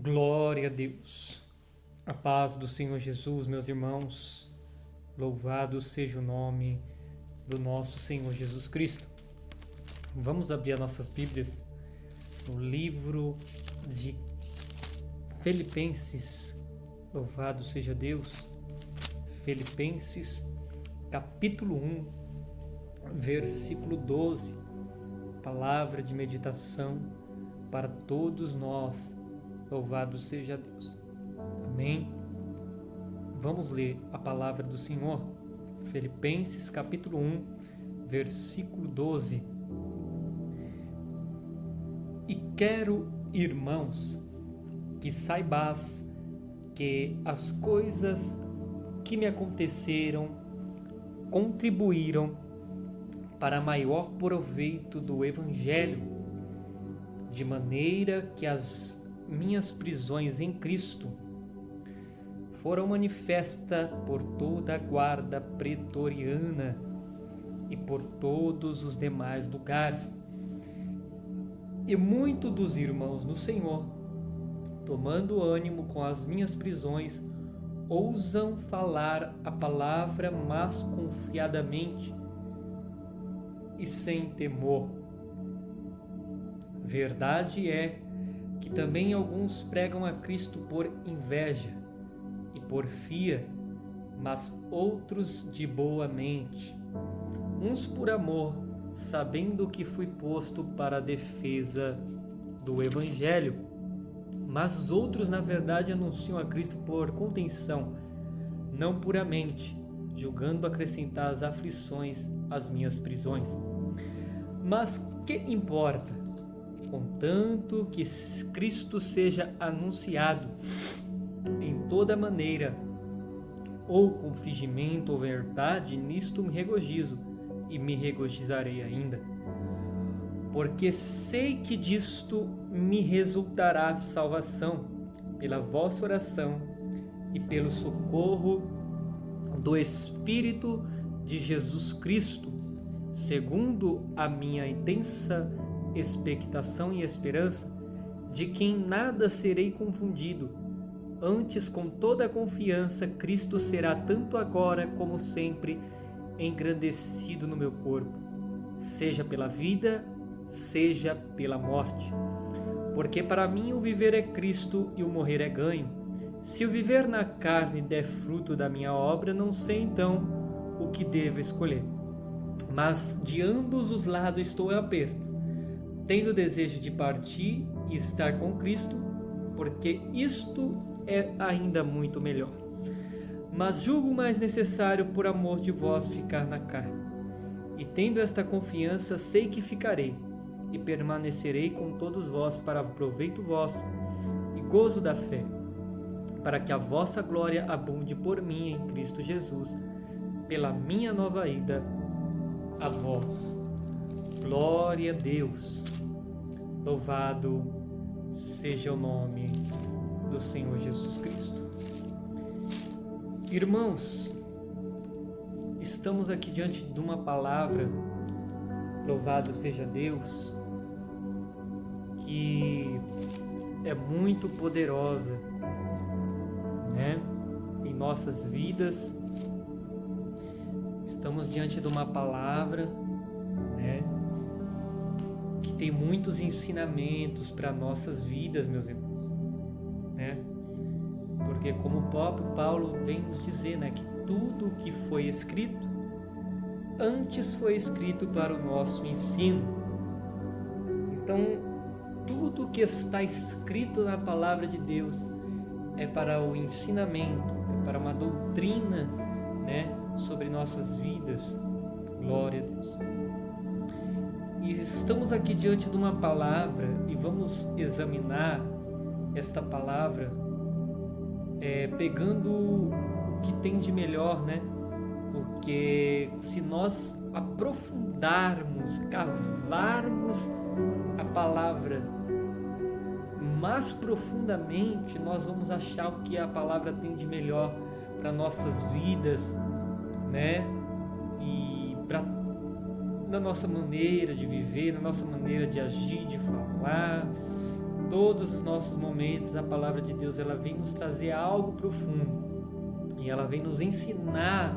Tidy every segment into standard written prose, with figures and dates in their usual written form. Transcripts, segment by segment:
Glória a Deus. A paz do Senhor Jesus, meus irmãos. Louvado seja o nome do nosso Senhor Jesus Cristo. Vamos abrir as nossas Bíblias no livro de Filipenses. Louvado seja Deus. Filipenses, capítulo 1, versículo 12. Palavra de meditação para todos nós. Louvado seja Deus. Amém. Vamos ler a palavra do Senhor. Filipenses capítulo 1, versículo 12. E quero, irmãos, que saibais que as coisas que me aconteceram contribuíram para maior proveito do Evangelho, de maneira que as minhas prisões em Cristo foram manifestas por toda a guarda pretoriana e por todos os demais lugares. E muitos dos irmãos no Senhor, tomando ânimo com as minhas prisões, ousam falar a palavra mais confiadamente e sem temor. Verdade é que também alguns pregam a Cristo por inveja e porfia, mas outros de boa mente, uns por amor, sabendo que fui posto para a defesa do Evangelho, mas os outros, na verdade, anunciam a Cristo por contenção, não puramente, julgando acrescentar as aflições às minhas prisões. Mas que importa? Contanto que Cristo seja anunciado em toda maneira, ou com fingimento ou verdade, nisto me regozijo e me regozijarei ainda. Porque sei que disto me resultará salvação, pela vossa oração e pelo socorro do Espírito de Jesus Cristo, segundo a minha intensa expectação e esperança, de que em nada serei confundido. Antes, com toda a confiança, Cristo será tanto agora como sempre engrandecido no meu corpo, seja pela vida, seja pela morte. Porque para mim o viver é Cristo e o morrer é ganho. Se o viver na carne der fruto da minha obra, não sei então o que devo escolher. Mas de ambos os lados estou em aperto, tendo o desejo de partir e estar com Cristo, porque isto é ainda muito melhor. Mas julgo mais necessário, por amor de vós, ficar na carne. E tendo esta confiança, sei que ficarei, e permanecerei com todos vós para proveito vosso e gozo da fé, para que a vossa glória abunde por mim em Cristo Jesus, pela minha nova ida a vós. Glória a Deus. Louvado seja o nome do Senhor Jesus Cristo. Irmãos, estamos aqui diante de uma palavra, louvado seja Deus, que é muito poderosa, né? Em nossas vidas. Estamos diante de uma palavra, né, que tem muitos ensinamentos para nossas vidas, meus irmãos, né? Porque como o próprio Paulo vem nos dizer, né, que tudo que foi escrito antes foi escrito para o nosso ensino. Então, tudo que está escrito na palavra de Deus é para o ensinamento, é para uma doutrina, né, sobre nossas vidas. Glória a Deus. E estamos aqui diante de uma palavra e vamos examinar esta palavra pegando o que tem de melhor, né? Porque se nós aprofundarmos, cavarmos a palavra mais profundamente, nós vamos achar o que a palavra tem de melhor para nossas vidas, né? E na nossa maneira de viver, na nossa maneira de agir, de falar, todos os nossos momentos, a palavra de Deus, ela vem nos trazer algo profundo. E ela vem nos ensinar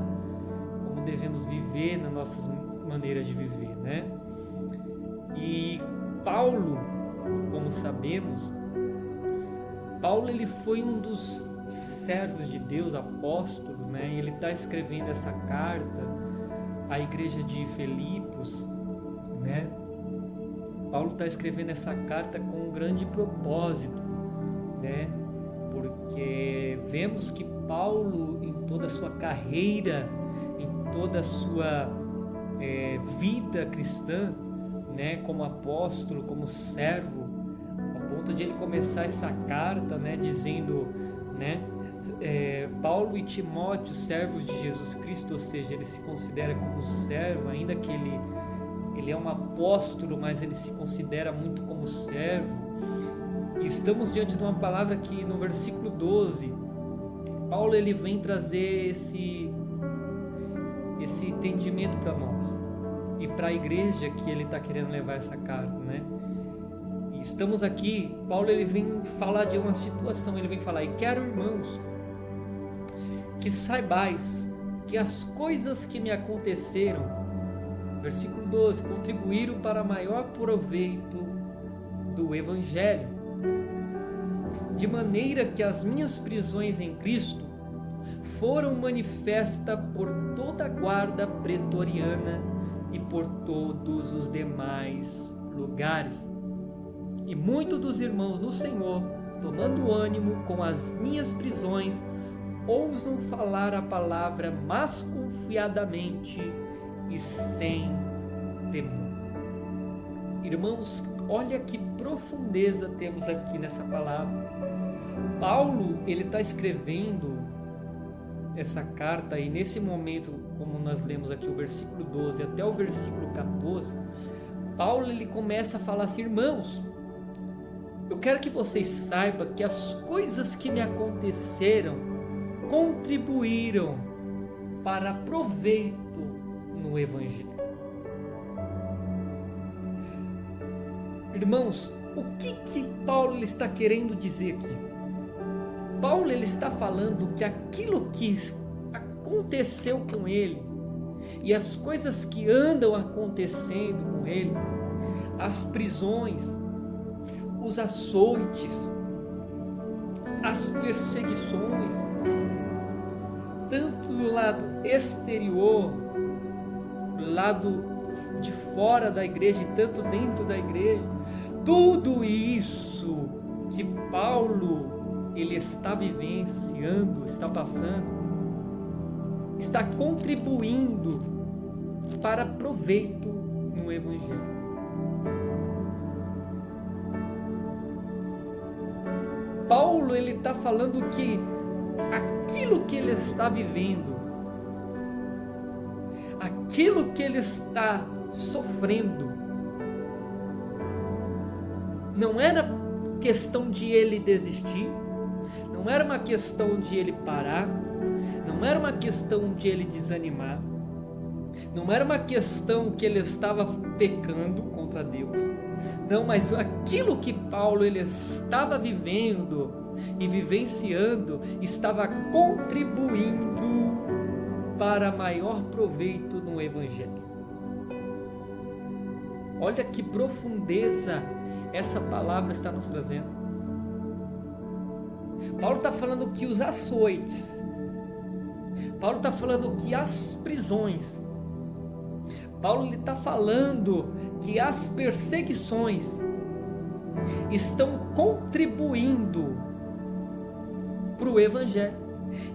como devemos viver nas nossas maneiras de viver, né? E Paulo, como sabemos, Paulo ele foi um dos servos de Deus, apóstolo, né? Ele está escrevendo essa carta à igreja de Filipos, né? Paulo está escrevendo essa carta com um grande propósito, né? Porque vemos que Paulo, em toda a sua carreira, em toda a sua vida cristã, né? Como apóstolo, como servo, a ponto de ele começar essa carta, né? Dizendo, né? Paulo e Timóteo, servos de Jesus Cristo, ou seja, ele se considera como servo, ainda que ele é um apóstolo, mas ele se considera muito como servo. E estamos diante de uma palavra que no versículo 12, Paulo ele vem trazer esse entendimento para nós e para a igreja que ele está querendo levar essa carta, né? E estamos aqui, Paulo ele vem falar de uma situação, ele vem falar: e quero, irmãos, que saibais que as coisas que me aconteceram, versículo 12, contribuíram para maior proveito do Evangelho, de maneira que as minhas prisões em Cristo foram manifestas por toda a guarda pretoriana e por todos os demais lugares. E muitos dos irmãos no Senhor, tomando ânimo com as minhas prisões, ousam falar a palavra mais confiadamente e sem temor. Irmãos, olha que profundeza temos aqui nessa palavra. Paulo, ele está escrevendo essa carta e nesse momento, como nós lemos aqui o versículo 12 até o versículo 14, Paulo ele começa a falar assim: irmãos, eu quero que vocês saibam que as coisas que me aconteceram contribuíram para proveito no Evangelho. Irmãos, o que Paulo ele está querendo dizer aqui? Paulo ele está falando que aquilo que aconteceu com ele e as coisas que andam acontecendo com ele, as prisões, os açoites, as perseguições, tanto do lado exterior, do lado de fora da igreja e tanto dentro da igreja, tudo isso que Paulo ele está vivenciando, está passando, está contribuindo para proveito no Evangelho. Paulo ele está falando que aquilo que ele está vivendo, aquilo que ele está sofrendo, não era questão de ele desistir, não era uma questão de ele parar, não era uma questão de ele desanimar, não era uma questão que ele estava pecando contra Deus, não, mas aquilo que Paulo ele estava vivendo e vivenciando estava contribuindo para maior proveito no Evangelho. Olha que profundeza essa palavra está nos trazendo. Paulo está falando que os açoites, Paulo está falando que as prisões, Paulo está falando que as perseguições estão contribuindo para o Evangelho.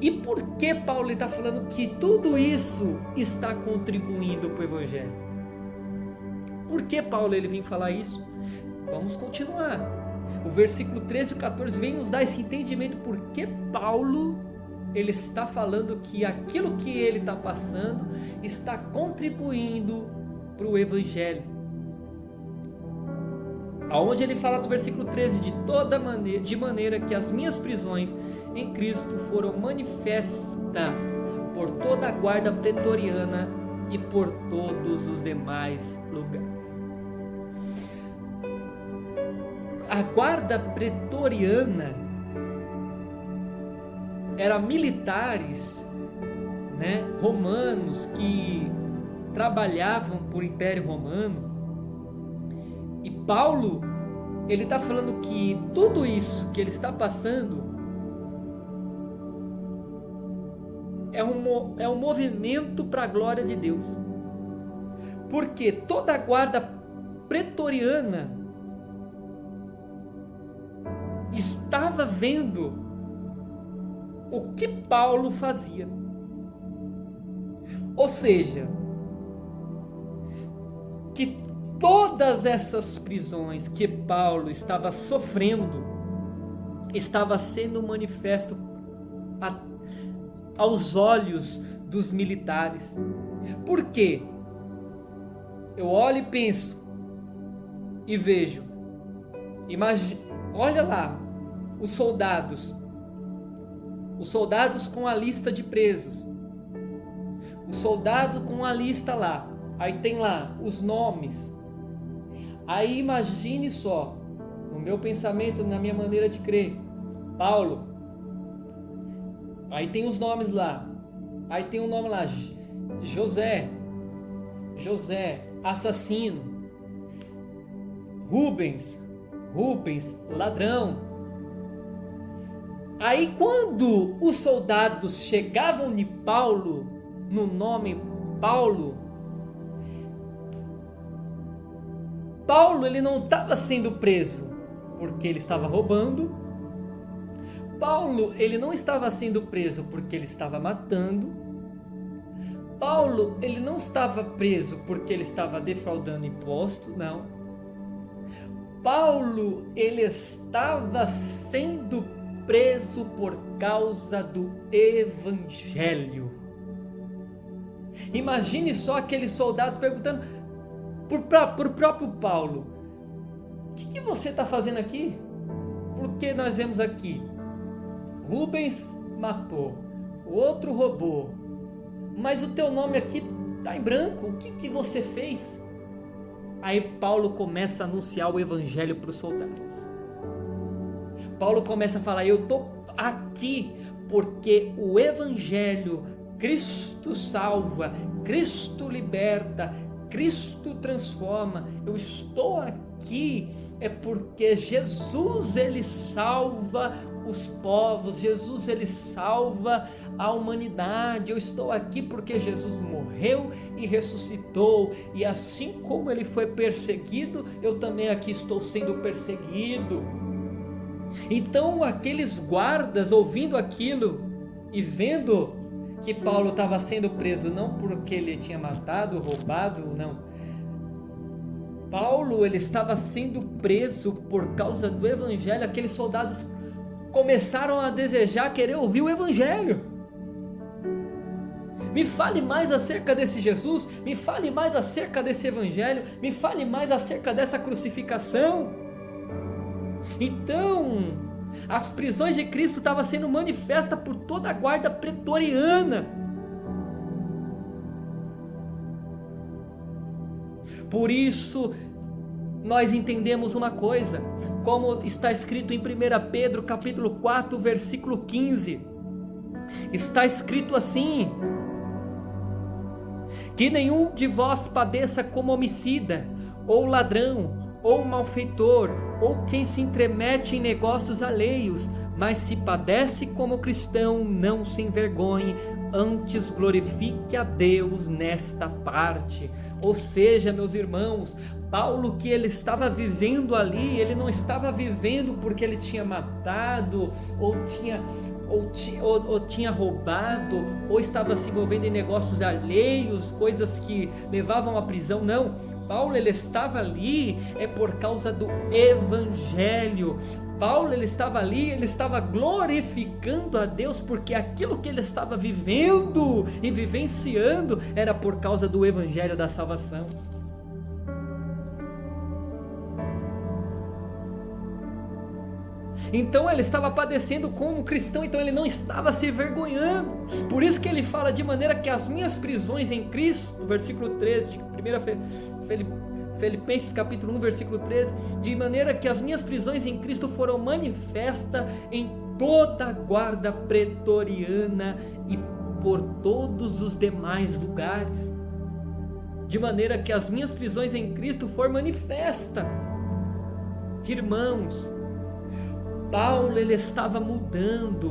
E por que Paulo está falando que tudo isso está contribuindo para o Evangelho? Por que Paulo ele vem falar isso? Vamos continuar. O versículo 13 e 14 vem nos dar esse entendimento por que Paulo ele está falando que aquilo que ele está passando está contribuindo para o Evangelho. Aonde ele fala no versículo 13, de maneira que as minhas prisões em Cristo foram manifestas por toda a guarda pretoriana e por todos os demais lugares. a guarda pretoriana eram militares, né, romanos que trabalhavam para o Império Romano. E Paulo, ele está falando que tudo isso que ele está passando é um movimento para a glória de Deus. Porque toda a guarda pretoriana estava vendo o que Paulo fazia. Ou seja, que todas essas prisões que Paulo estava sofrendo estava sendo manifesto aos olhos dos militares. Por quê? Eu olho e penso e vejo, olha lá, os soldados com a lista de presos, o soldado com a lista lá, aí tem lá os nomes. Aí imagine só, no meu pensamento, na minha maneira de crer, Paulo, aí tem os nomes lá, aí tem o nome lá, José, assassino, Rubens, ladrão. Aí quando os soldados chegavam de Paulo, no nome Paulo, ele não estava sendo preso porque ele estava roubando. Paulo, ele não estava sendo preso porque ele estava matando. Paulo, ele não estava preso porque ele estava defraudando imposto, não. Paulo, ele estava sendo preso por causa do Evangelho. Imagine só aqueles soldados perguntando para o próprio Paulo: o que você está fazendo aqui? Porque nós vemos aqui, Rubens matou, o outro roubou, mas o teu nome aqui está em branco, o que você fez? Aí Paulo começa a anunciar o Evangelho para os soldados. Paulo começa a falar: eu estou aqui porque o Evangelho, Cristo salva, Cristo liberta, Cristo transforma. Eu estou aqui é porque Jesus, ele salva os povos, Jesus, ele salva a humanidade. Eu estou aqui porque Jesus morreu e ressuscitou, e assim como ele foi perseguido, eu também aqui estou sendo perseguido. Então aqueles guardas, ouvindo aquilo e vendo que Paulo estava sendo preso não porque ele tinha matado, roubado, não. Paulo, ele estava sendo preso por causa do Evangelho. Aqueles soldados começaram a desejar, querer ouvir o Evangelho. Me fale mais acerca desse Jesus, me fale mais acerca desse Evangelho, me fale mais acerca dessa crucificação. Então, as prisões de Cristo estavam sendo manifestas por toda a guarda pretoriana. Por isso, nós entendemos uma coisa, como está escrito em 1 Pedro capítulo 4, versículo 15. Está escrito assim: que nenhum de vós padeça como homicida, ou ladrão, ou malfeitor, ou quem se intromete em negócios alheios, mas se padece como cristão, não se envergonhe, antes glorifique a Deus nesta parte. Ou seja, meus irmãos, Paulo, que ele estava vivendo ali, ele não estava vivendo porque ele tinha matado, ou tinha roubado, ou estava se envolvendo em negócios alheios, coisas que levavam à prisão, não. Paulo, ele estava ali por causa do Evangelho. Paulo, ele estava ali, ele estava glorificando a Deus, porque aquilo que ele estava vivendo e vivenciando era por causa do Evangelho da salvação. Então ele estava padecendo como cristão, então ele não estava se envergonhando. Por isso que ele fala: de maneira que as minhas prisões em Cristo, versículo 13 de 1 Filipenses capítulo 1, versículo 13, de maneira que as minhas prisões em Cristo foram manifestas em toda a guarda pretoriana e por todos os demais lugares. De maneira que as minhas prisões em Cristo foram manifestas. Irmãos, Paulo ele estava mudando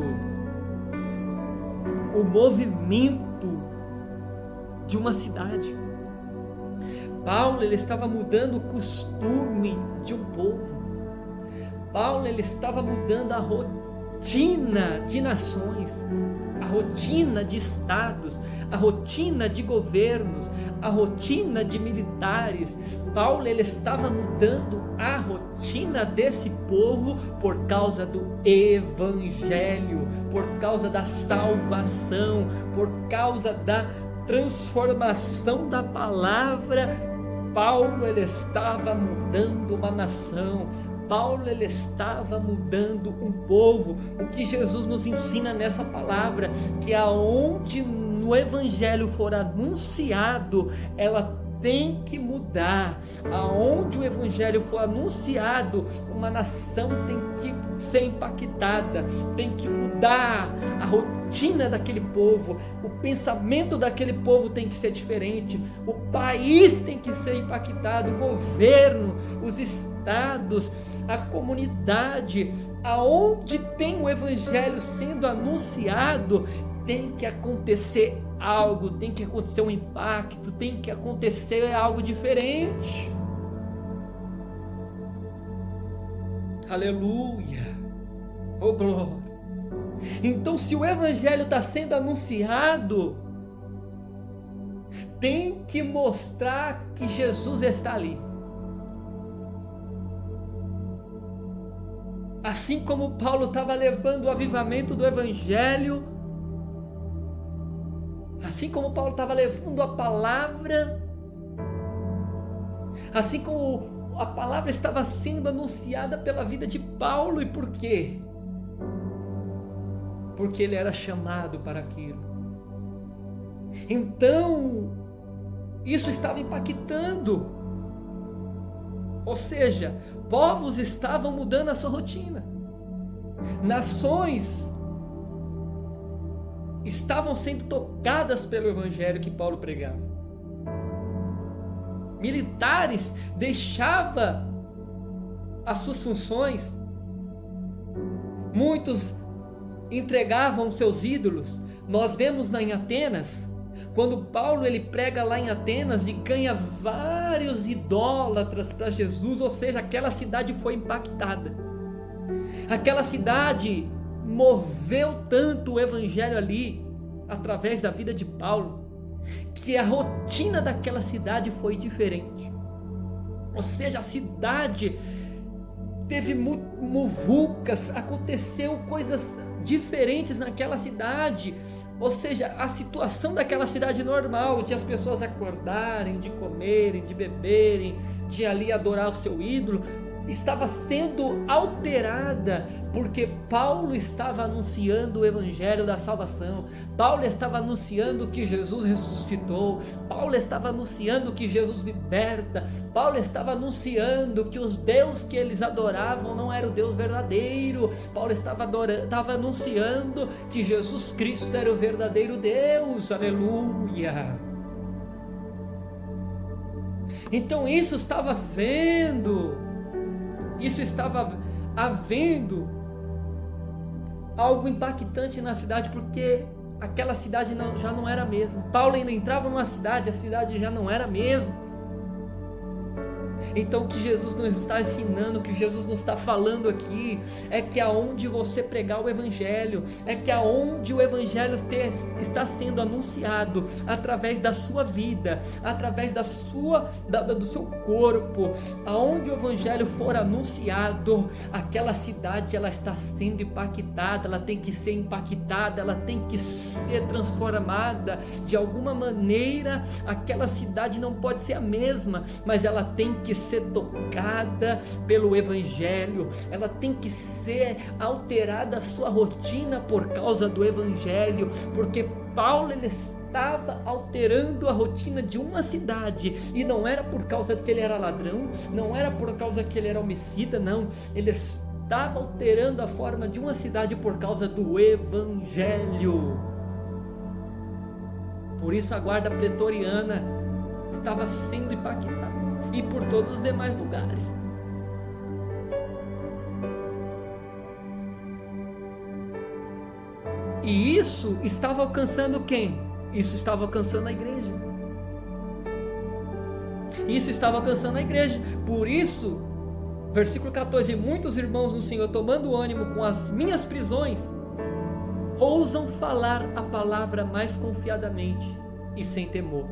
o movimento de uma cidade. Paulo ele estava mudando o costume de um povo. Paulo ele estava mudando a rotina de nações, a rotina de estados, a rotina de governos, a rotina de militares. Paulo ele estava mudando a rotina desse povo por causa do evangelho, por causa da salvação, por causa da transformação da palavra. Paulo ele estava mudando uma nação. Paulo ele estava mudando um povo. O que Jesus nos ensina nessa palavra, que aonde no evangelho for anunciado, ela tem que mudar. Aonde o evangelho for anunciado, uma nação tem que ser impactada, tem que mudar a rotina daquele povo, o pensamento daquele povo tem que ser diferente, o país tem que ser impactado, o governo, os estados, a comunidade. Aonde tem o evangelho sendo anunciado, tem que acontecer algo, tem que acontecer um impacto, tem que acontecer algo diferente. Aleluia, oh glória. Então, se o evangelho está sendo anunciado, tem que mostrar que Jesus está ali. Assim como Paulo estava levando o avivamento do evangelho, assim como Paulo estava levando a palavra, assim como a palavra estava sendo anunciada pela vida de Paulo. E por quê? Porque ele era chamado para aquilo. Então, isso estava impactando. Ou seja, povos estavam mudando a sua rotina. Nações estavam sendo tocadas pelo evangelho que Paulo pregava. Militares deixavam as suas funções. Muitos entregavam seus ídolos. Nós vemos lá em Atenas, quando Paulo ele prega lá em Atenas e ganha vários idólatras para Jesus, ou seja, aquela cidade foi impactada. Aquela cidade moveu tanto o evangelho ali, através da vida de Paulo, que a rotina daquela cidade foi diferente. Ou seja, a cidade teve muvucas, aconteceu coisas diferentes naquela cidade. Ou seja, a situação daquela cidade normal, de as pessoas acordarem, de comerem, de beberem, de ali adorar o seu ídolo, estava sendo alterada, porque Paulo estava anunciando o evangelho da salvação. Paulo estava anunciando que Jesus ressuscitou. Paulo estava anunciando que Jesus liberta. Paulo estava anunciando que os deuses que eles adoravam não era o Deus verdadeiro. Paulo estava anunciando que Jesus Cristo era o verdadeiro Deus. Aleluia! Então isso estava havendo algo impactante na cidade, porque aquela cidade já não era a mesma. Paulo ainda entrava numa cidade, a cidade já não era a mesma. Então o que Jesus nos está ensinando, o que Jesus nos está falando aqui, é que aonde você pregar o evangelho, é que aonde o evangelho está sendo anunciado, através da sua vida, através do seu corpo, aonde o evangelho for anunciado, aquela cidade ela está sendo impactada, ela tem que ser impactada, ela tem que ser transformada de alguma maneira. Aquela cidade não pode ser a mesma, mas ela tem que ser tocada pelo evangelho, ela tem que ser alterada a sua rotina por causa do evangelho, porque Paulo ele estava alterando a rotina de uma cidade, e não era por causa que ele era ladrão, não era por causa que ele era homicida, não, ele estava alterando a forma de uma cidade por causa do Evangelho. Por isso a guarda pretoriana estava sendo impactada, e por todos os demais lugares. E isso estava alcançando quem? Isso estava alcançando a igreja. Isso estava alcançando a igreja. Por isso, versículo 14: muitos irmãos no Senhor, tomando ânimo com as minhas prisões, ousam falar a palavra mais confiadamente e sem temor.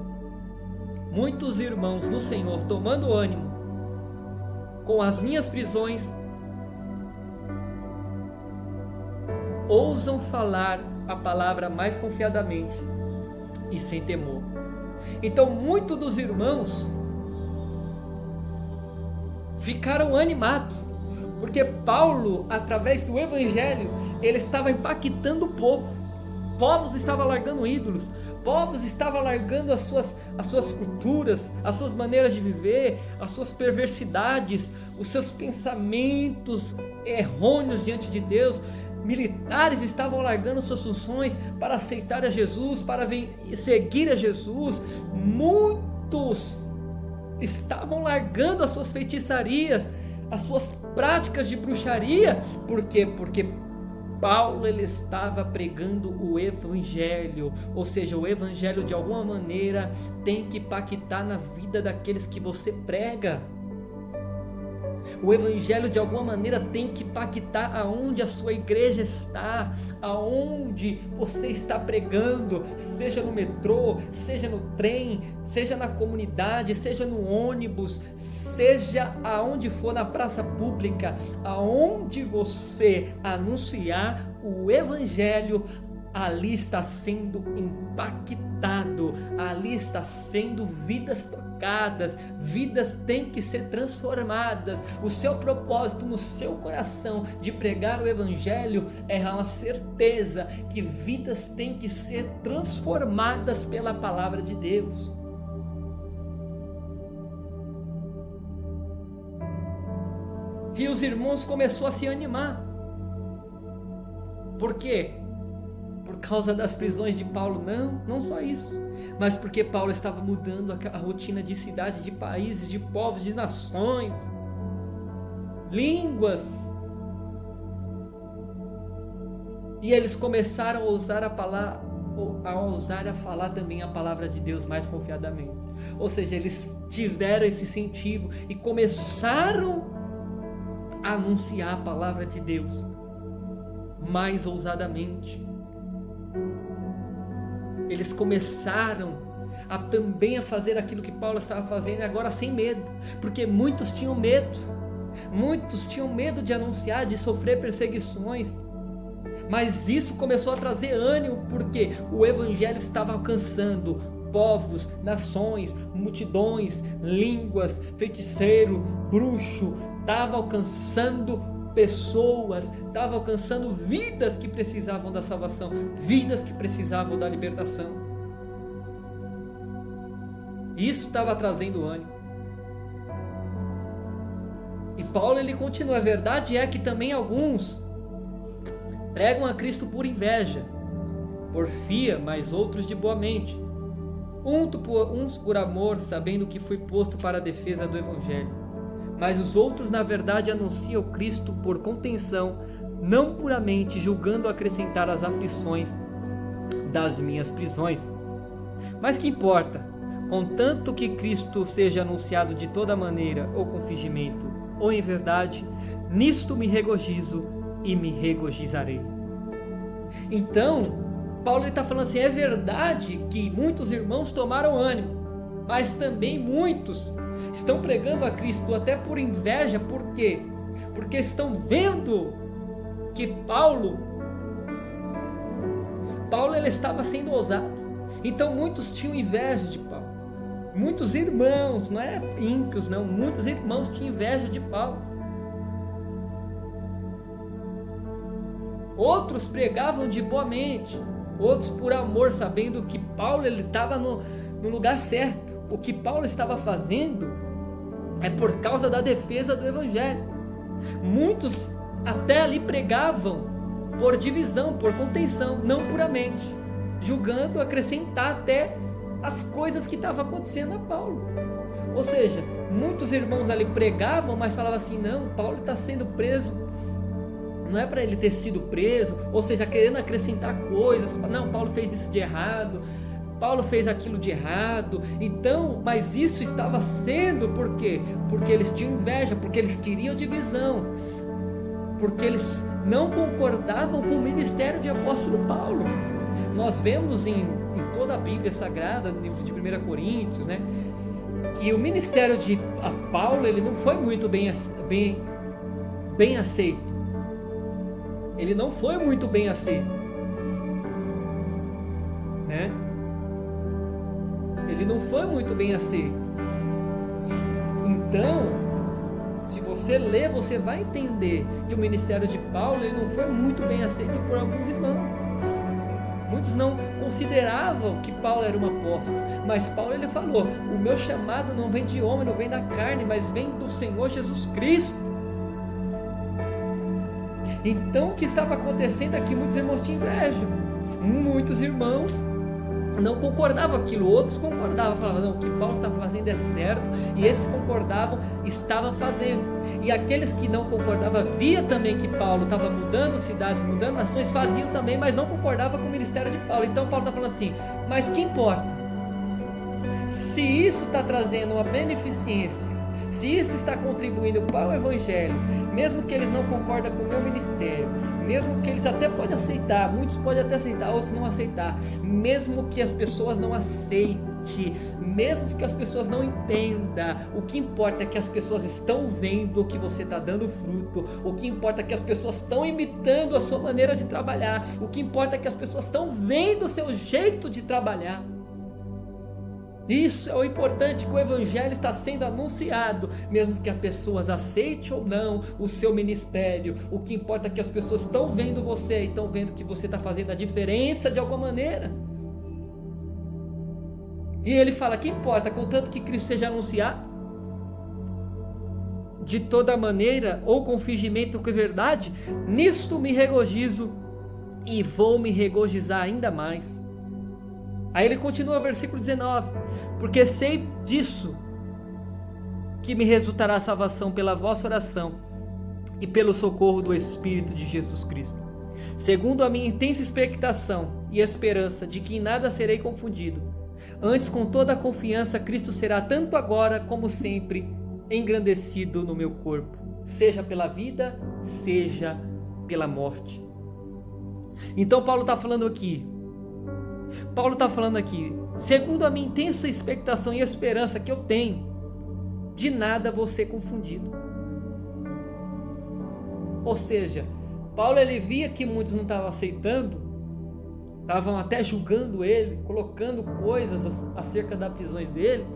Muitos irmãos no Senhor, tomando ânimo com as minhas prisões, ousam falar a palavra mais confiadamente e sem temor. Então, muitos dos irmãos ficaram animados, porque Paulo, através do Evangelho, ele estava impactando o povo. Povos estavam largando ídolos, povos estavam largando as suas culturas, as suas maneiras de viver, as suas perversidades, os seus pensamentos errôneos diante de Deus. Militares estavam largando suas funções para aceitar a Jesus, para seguir a Jesus. Muitos estavam largando as suas feitiçarias, as suas práticas de bruxaria. Por quê? Porque Paulo, ele estava pregando o Evangelho, ou seja, o Evangelho de alguma maneira tem que impactar na vida daqueles que você prega. O Evangelho de alguma maneira tem que impactar aonde a sua igreja está, aonde você está pregando, seja no metrô, seja no trem, seja na comunidade, seja no ônibus, seja aonde for, na praça pública, aonde você anunciar o Evangelho, ali está sendo impactado, ali está sendo vidas tocadas, vidas têm que ser transformadas. O seu propósito no seu coração de pregar o Evangelho é uma certeza que vidas têm que ser transformadas pela palavra de Deus. E os irmãos começaram a se animar. Por quê? Por causa das prisões de Paulo? Não só isso, mas porque Paulo estava mudando a rotina de cidade, de países, de povos, de nações, línguas. E eles começaram a ousar a falar também a palavra de Deus mais confiadamente. Ou seja, eles tiveram esse incentivo e começaram a anunciar a palavra de Deus mais ousadamente. Eles começaram também a fazer aquilo que Paulo estava fazendo, agora sem medo, porque muitos tinham medo de anunciar, de sofrer perseguições, mas isso começou a trazer ânimo, porque o Evangelho estava alcançando povos, nações, multidões, línguas, feiticeiro, bruxo, estava alcançando pessoas, estava alcançando vidas que precisavam da salvação, vidas que precisavam da libertação. Isso estava trazendo ânimo. E Paulo, ele continua: a verdade é que também alguns pregam a Cristo por inveja, porfia, mas outros de boa mente, uns por amor, sabendo que fui posto para a defesa do Evangelho. Mas os outros, na verdade, anunciam Cristo por contenção, não puramente, julgando acrescentar as aflições das minhas prisões. Mas que importa? Contanto que Cristo seja anunciado de toda maneira, ou com fingimento, ou em verdade, nisto me regozijo e me regozijarei. Então, Paulo está falando assim: é verdade que muitos irmãos tomaram ânimo, mas também muitos estão pregando a Cristo até por inveja. Por quê? Porque estão vendo que Paulo ele estava sendo ousado. Então muitos tinham inveja de Paulo. Muitos irmãos, não é ímpios não, muitos irmãos tinham inveja de Paulo. Outros pregavam de boa mente, outros por amor, sabendo que Paulo estava no lugar certo. O que Paulo estava fazendo é por causa da defesa do Evangelho. Muitos até ali pregavam por divisão, por contenção, não puramente, julgando acrescentar até as coisas que estavam acontecendo a Paulo. Ou seja, muitos irmãos ali pregavam, mas falavam assim: não, Paulo está sendo preso, não é para ele ter sido preso, ou seja, querendo acrescentar coisas. Não, Paulo fez isso de errado, Paulo fez aquilo de errado. Então, mas isso estava sendo por quê? Porque eles tinham inveja, porque eles queriam divisão, porque eles não concordavam com o ministério de apóstolo Paulo. Nós vemos em toda a Bíblia Sagrada, no livro de 1 Coríntios, né, que o ministério de Paulo ele não foi muito bem aceito. Ele não foi muito bem aceito, né? Ele não foi muito bem aceito. Então, se você ler, você vai entender que o ministério de Paulo ele não foi muito bem aceito por alguns irmãos. Muitos não consideravam que Paulo era um apóstolo, mas Paulo ele falou: o meu chamado não vem de homem, não vem da carne, mas vem do Senhor Jesus Cristo. Então o que estava acontecendo aqui? Muitos irmãos tinham inveja, muitos irmãos não concordavam com aquilo, outros concordavam, falavam: não, o que Paulo está fazendo é certo, e esses concordavam, estavam fazendo, e aqueles que não concordavam, via também que Paulo estava mudando cidades, mudando nações, faziam também, mas não concordavam com o ministério de Paulo. Então Paulo está falando assim: mas que importa? Se isso está trazendo uma beneficência, se isso está contribuindo para o Evangelho, mesmo que eles não concordem com o meu ministério, mesmo que eles até podem aceitar, muitos podem até aceitar, outros não aceitar, mesmo que as pessoas não aceitem, mesmo que as pessoas não entendam, o que importa é que as pessoas estão vendo que você está dando fruto, o que importa é que as pessoas estão imitando a sua maneira de trabalhar, o que importa é que as pessoas estão vendo o seu jeito de trabalhar. Isso é o importante, que o Evangelho está sendo anunciado, mesmo que as pessoas aceitem ou não o seu ministério. O que importa é que as pessoas estão vendo você e estão vendo que você está fazendo a diferença de alguma maneira. E ele fala: que importa, contanto que Cristo seja anunciado, de toda maneira, ou com fingimento ou com verdade, nisto me regozijo e vou me regozijar ainda mais. Aí ele continua, versículo 19: porque sei disso, que me resultará a salvação pela vossa oração e pelo socorro do Espírito de Jesus Cristo, segundo a minha intensa expectação e esperança de que em nada serei confundido. Antes, com toda a confiança, Cristo será tanto agora como sempre engrandecido no meu corpo, seja pela vida, seja pela morte. Então Paulo está falando aqui, segundo a minha intensa expectação e esperança que eu tenho, de nada vou ser confundido. Ou seja, Paulo ele via que muitos não estavam aceitando, estavam até julgando ele, colocando coisas acerca das prisões dele,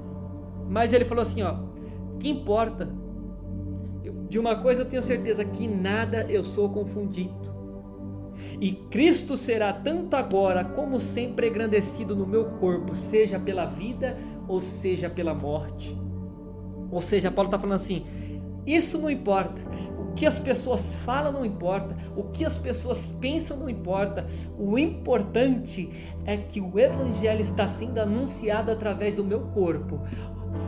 mas ele falou assim: ó, que importa? De uma coisa eu tenho certeza, que nada eu sou confundido. E Cristo será tanto agora como sempre engrandecido no meu corpo, seja pela vida ou seja pela morte. Ou seja, Paulo está falando assim: isso não importa, o que as pessoas falam não importa, o que as pessoas pensam não importa, o importante é que o Evangelho está sendo anunciado através do meu corpo.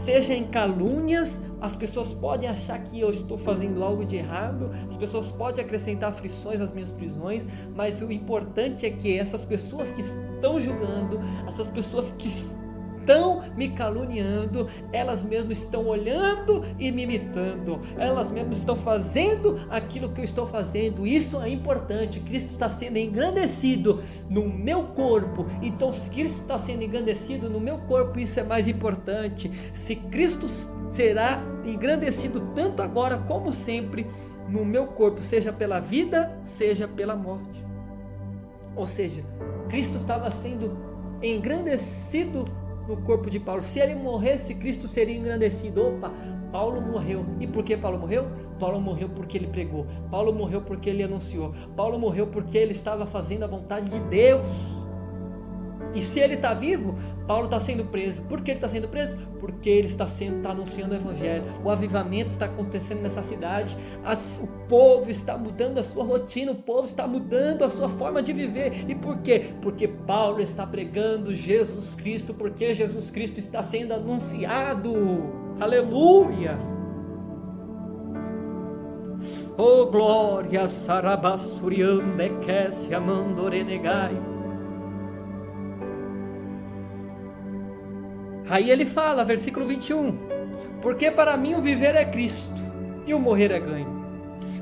Seja em calúnias, as pessoas podem achar que eu estou fazendo algo de errado, as pessoas podem acrescentar aflições às minhas prisões, mas o importante é que essas pessoas que estão julgando, essas pessoas que estão me caluniando, elas mesmas estão olhando e me imitando, elas mesmas estão fazendo aquilo que eu estou fazendo. Isso é importante. Cristo está sendo engrandecido no meu corpo. Então, se Cristo está sendo engrandecido no meu corpo, isso é mais importante. Se Cristo será engrandecido tanto agora como sempre no meu corpo, seja pela vida, seja pela morte. Ou seja, Cristo estava sendo engrandecido no corpo de Paulo. Se ele morresse, Cristo seria engrandecido. Opa, Paulo morreu. E por que Paulo morreu? Paulo morreu porque ele pregou. Paulo morreu porque ele anunciou. Paulo morreu porque ele estava fazendo a vontade de Deus. E se ele está vivo, Paulo está sendo preso. Por que ele está sendo preso? Porque ele está anunciando o evangelho. O avivamento está acontecendo nessa cidade. O povo está mudando a sua rotina, o povo está mudando a sua forma de viver. E por quê? Porque Paulo está pregando Jesus Cristo, porque Jesus Cristo está sendo anunciado. Aleluia! Oh glória, sarabassuriande que se amandorenegai. Aí ele fala, versículo 21, porque para mim o viver é Cristo e o morrer é ganho.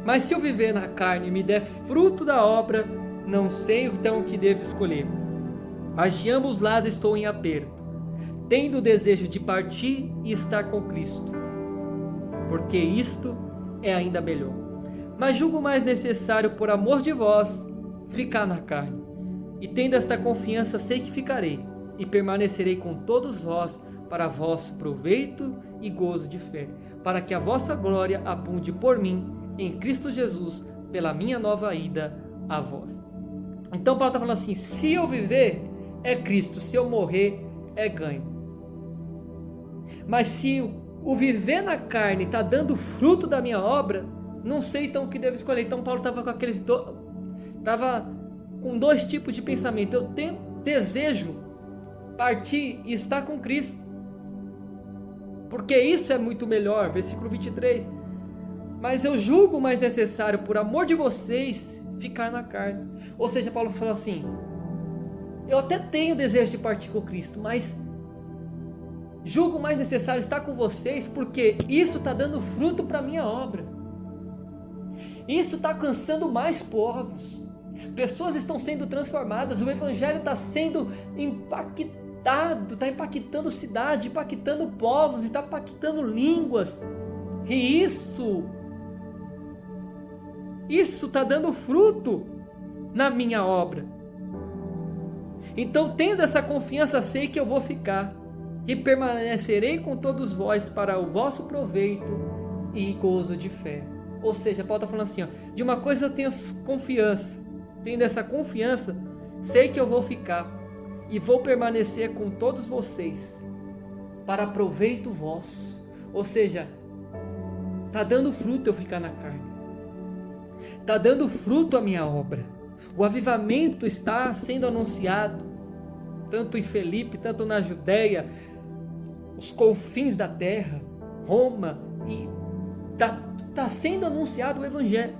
Mas se o viver na carne me der fruto da obra, não sei então o que devo escolher. Mas de ambos lados estou em aperto, tendo o desejo de partir e estar com Cristo, porque isto é ainda melhor. Mas julgo mais necessário, por amor de vós, ficar na carne. E tendo esta confiança, sei que ficarei, e permanecerei com todos vós, para vosso proveito e gozo de fé, para que a vossa glória abunde por mim, em Cristo Jesus, pela minha nova ida a vós. Então Paulo está falando assim, se eu viver, é Cristo, se eu morrer, é ganho. Mas se o viver na carne está dando fruto da minha obra, não sei então o que devo escolher. Então Paulo estava com dois tipos de pensamento. Eu desejo partir e estar com Cristo, porque isso é muito melhor, versículo 23, mas eu julgo mais necessário, por amor de vocês, ficar na carne. Ou seja, Paulo falou assim, eu até tenho desejo de partir com Cristo, mas julgo mais necessário estar com vocês, porque isso está dando fruto para a minha obra, isso está alcançando mais povos, pessoas estão sendo transformadas, o evangelho está sendo impactado, está impactando cidade, impactando povos, está impactando línguas, e isso está dando fruto na minha obra. Então, tendo essa confiança, sei que eu vou ficar e permanecerei com todos vós para o vosso proveito e gozo de fé. Ou seja, Paulo está falando assim, ó, de uma coisa eu tenho confiança, tendo essa confiança, sei que eu vou ficar e vou permanecer com todos vocês para proveito vosso. Ou seja, está dando fruto eu ficar na carne, está dando fruto a minha obra. O avivamento está sendo anunciado tanto em Filipe, tanto na Judeia, os confins da terra, Roma, e está sendo anunciado o evangelho,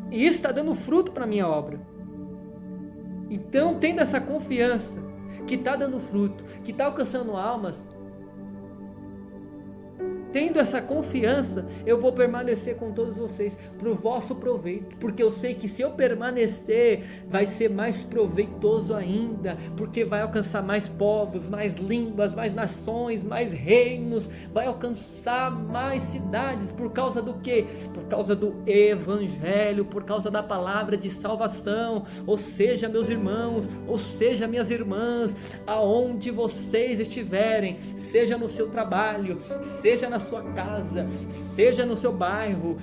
e isso está dando fruto para a minha obra. Então, tendo essa confiança que está dando fruto, que está alcançando almas, tendo essa confiança, eu vou permanecer com todos vocês para o vosso proveito, porque eu sei que se eu permanecer, vai ser mais proveitoso ainda, porque vai alcançar mais povos, mais línguas, mais nações, mais reinos, vai alcançar mais cidades. Por causa do quê? Por causa do evangelho, por causa da palavra de salvação. Ou seja, meus irmãos, ou seja, minhas irmãs, aonde vocês estiverem, seja no seu trabalho, seja na sua casa, seja no seu bairro,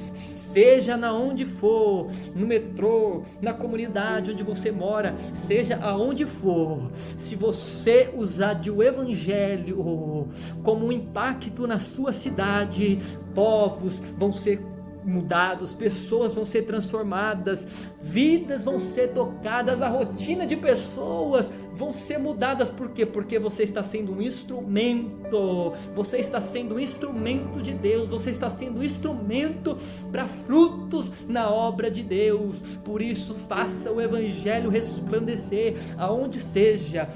seja na onde for, no metrô, na comunidade onde você mora, seja aonde for, se você usar de o evangelho como um impacto na sua cidade, povos vão ser mudados, pessoas vão ser transformadas, vidas vão ser tocadas, a rotina de pessoas vão ser mudadas. Por quê? Porque você está sendo um instrumento, você está sendo um instrumento de Deus, você está sendo um instrumento para frutos na obra de Deus. Por isso, faça o evangelho resplandecer aonde seja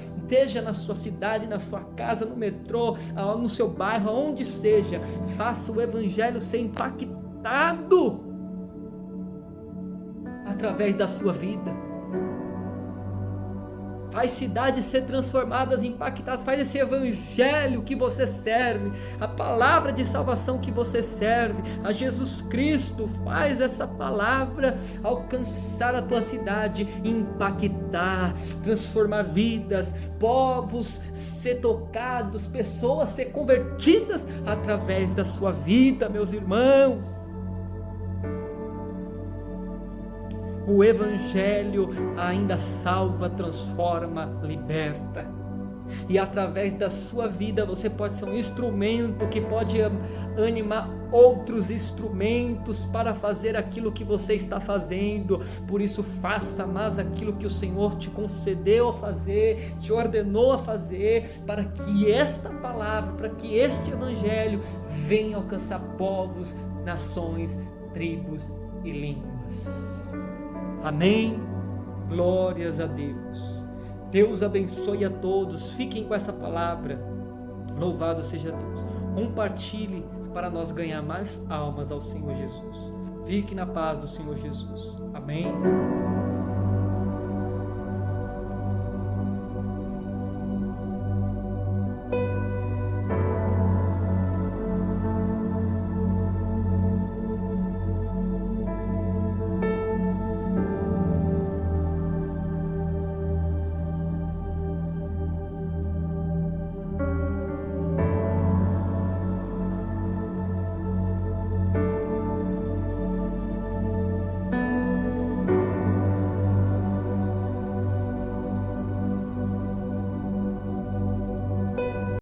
na sua cidade, na sua casa, no metrô, no seu bairro, aonde seja, faça o evangelho ser impactado através da sua vida. Faz cidades ser transformadas, impactadas. Faz esse evangelho que você serve, a palavra de salvação que você serve, a Jesus Cristo, faz essa palavra alcançar a tua cidade, impactar, transformar vidas, povos ser tocados, pessoas ser convertidas através da sua vida, meus irmãos. O evangelho ainda salva, transforma, liberta. E através da sua vida você pode ser um instrumento que pode animar outros instrumentos para fazer aquilo que você está fazendo. Por isso, faça mais aquilo que o Senhor te concedeu a fazer, te ordenou a fazer, para que esta palavra, para que este evangelho venha alcançar povos, nações, tribos e línguas. Amém? Glórias a Deus. Deus abençoe a todos. Fiquem com essa palavra. Louvado seja Deus. Compartilhe para nós ganhar mais almas ao Senhor Jesus. Fique na paz do Senhor Jesus. Amém.